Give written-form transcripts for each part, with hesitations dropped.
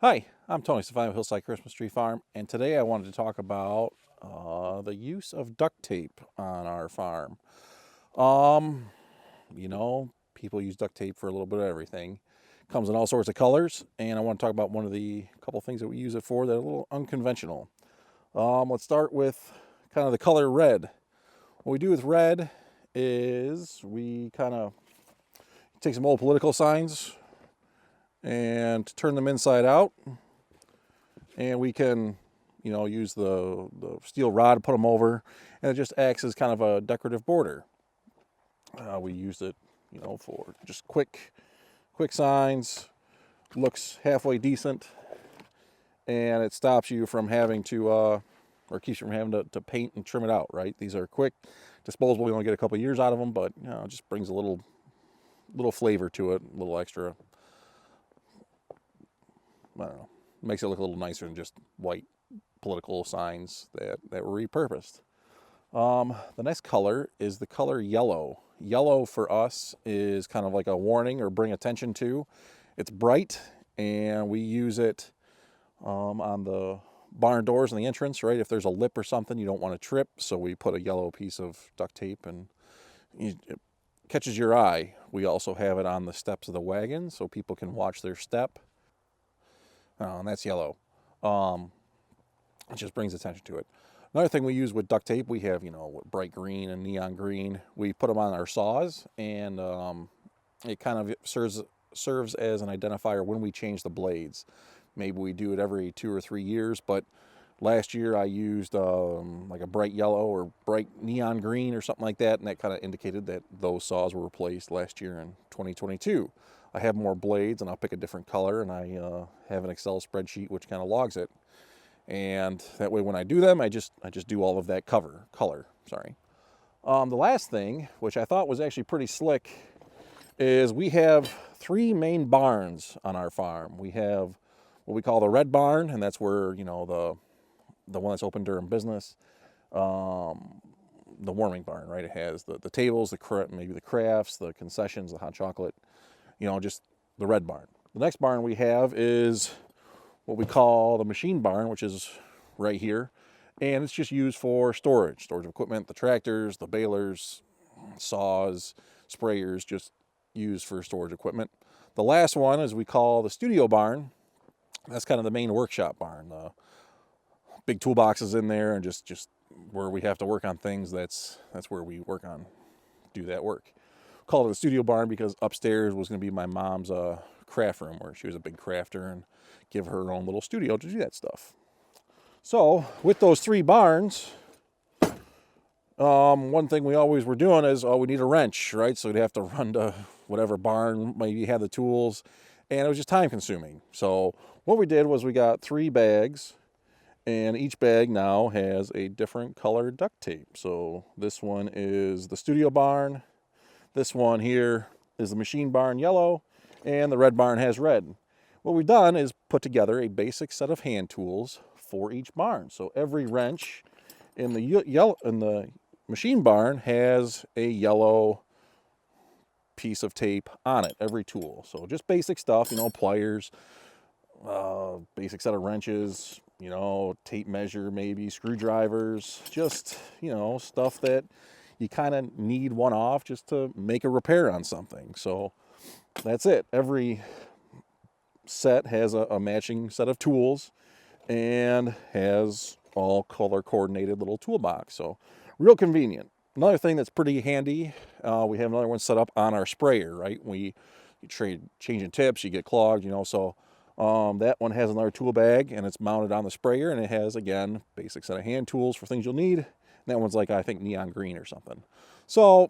Hi, I'm Tony Stefano, Hillside Christmas Tree Farm, and today I wanted to talk about the use of duct tape on our farm. Um, People use duct tape for a little bit of everything. Comes in all sorts of colors, and I want to talk about one of the couple things that we use it for that are a little unconventional. Let's start with kind of the color red. What we do with red is we kind of take some old political signs and turn them inside out, and we can use the steel rod to put them over, and it just acts as kind of a decorative border. We used it for just quick signs. Looks halfway decent, and it stops you from having to or keeps you from having to paint and trim it out, right? These are quick, disposable. You only get a couple years out of them, but it just brings a little flavor to it, a little extra. I don't know, makes it look a little nicer than just white political signs that were repurposed. The next color is the color yellow. Yellow for us is kind of like a warning or bring attention to. It's bright, and we use it on the barn doors and the entrance, right? If there's a lip or something you don't want to trip, so we put a yellow piece of duct tape, and it catches your eye. We also have it on the steps of the wagon so people can watch their step. And that's yellow. Um, it just brings attention to it. Another thing we use with duct tape, we have, bright green and neon green. We put them on our saws, and it kind of serves as an identifier when we change the blades. Maybe we do it every 2 or 3 years, but last year I used like a bright yellow or bright neon green or something like that, and that kind of indicated that those saws were replaced last year in 2022. I have more blades, and I'll pick a different color, and I have an Excel spreadsheet which kind of logs it. And that way when I do them, I just do all of that color. Sorry. The last thing, which I thought was actually pretty slick, is we have 3 main barns on our farm. We have what we call the red barn, and that's where the one that's open during business. The warming barn, right? It has the tables, maybe the crafts, the concessions, the hot chocolate. Just the red barn. The next barn we have is what we call the machine barn, which is right here. And it's just used for storage of equipment, the tractors, the balers, saws, sprayers, just used for storage equipment. The last one is we call the studio barn. That's kind of the main workshop barn. The big toolboxes in there, and just where we have to work on things, that's where we do that work. Called it a studio barn because upstairs was going to be my mom's craft room, where she was a big crafter, and give her own little studio to do that stuff. So with those 3 barns, one thing we always were doing is, we need a wrench, right? So we'd have to run to whatever barn maybe had the tools, and it was just time consuming. So what we did was we got 3 bags, and each bag now has a different colored duct tape. So this one is the studio barn, this one here is the machine barn yellow, and the red barn has red. What we've done is put together a basic set of hand tools for each barn. So every wrench in the machine barn has a yellow piece of tape on it, every tool. So just basic stuff, pliers, basic set of wrenches, tape measure, maybe screwdrivers, just, stuff that you kind of need one off just to make a repair on something. So that's it. Every set has a matching set of tools and has all color coordinated little toolbox. So real convenient. Another thing that's pretty handy, we have another one set up on our sprayer, right? You trade changing tips, you get clogged, so that one has another tool bag, and it's mounted on the sprayer, and it has, again, basic set of hand tools for things you'll need. And that one's like, I think, neon green or something. So,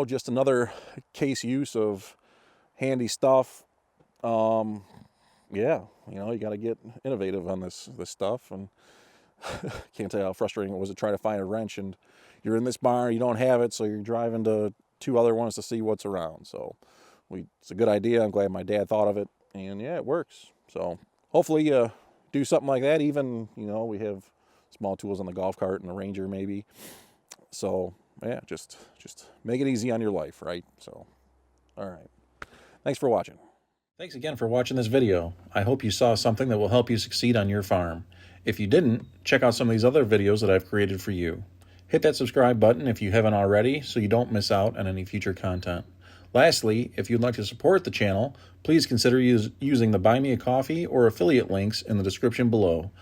just another case use of handy stuff. Yeah, you got to get innovative on this stuff, and can't tell you how frustrating it was to try to find a wrench, and you're in this barn, you don't have it, so you're driving to 2 other ones to see what's around. So it's a good idea. I'm glad my dad thought of it, and yeah, it works. So hopefully you do something like that. Even, we have small tools on the golf cart and the Ranger maybe. So yeah, just make it easy on your life, right? So, all right. Thanks for watching. Thanks again for watching this video. I hope you saw something that will help you succeed on your farm. If you didn't, check out some of these other videos that I've created for you. Hit that subscribe button if you haven't already so you don't miss out on any future content. Lastly, if you'd like to support the channel, please consider using the Buy Me a Coffee or affiliate links in the description below.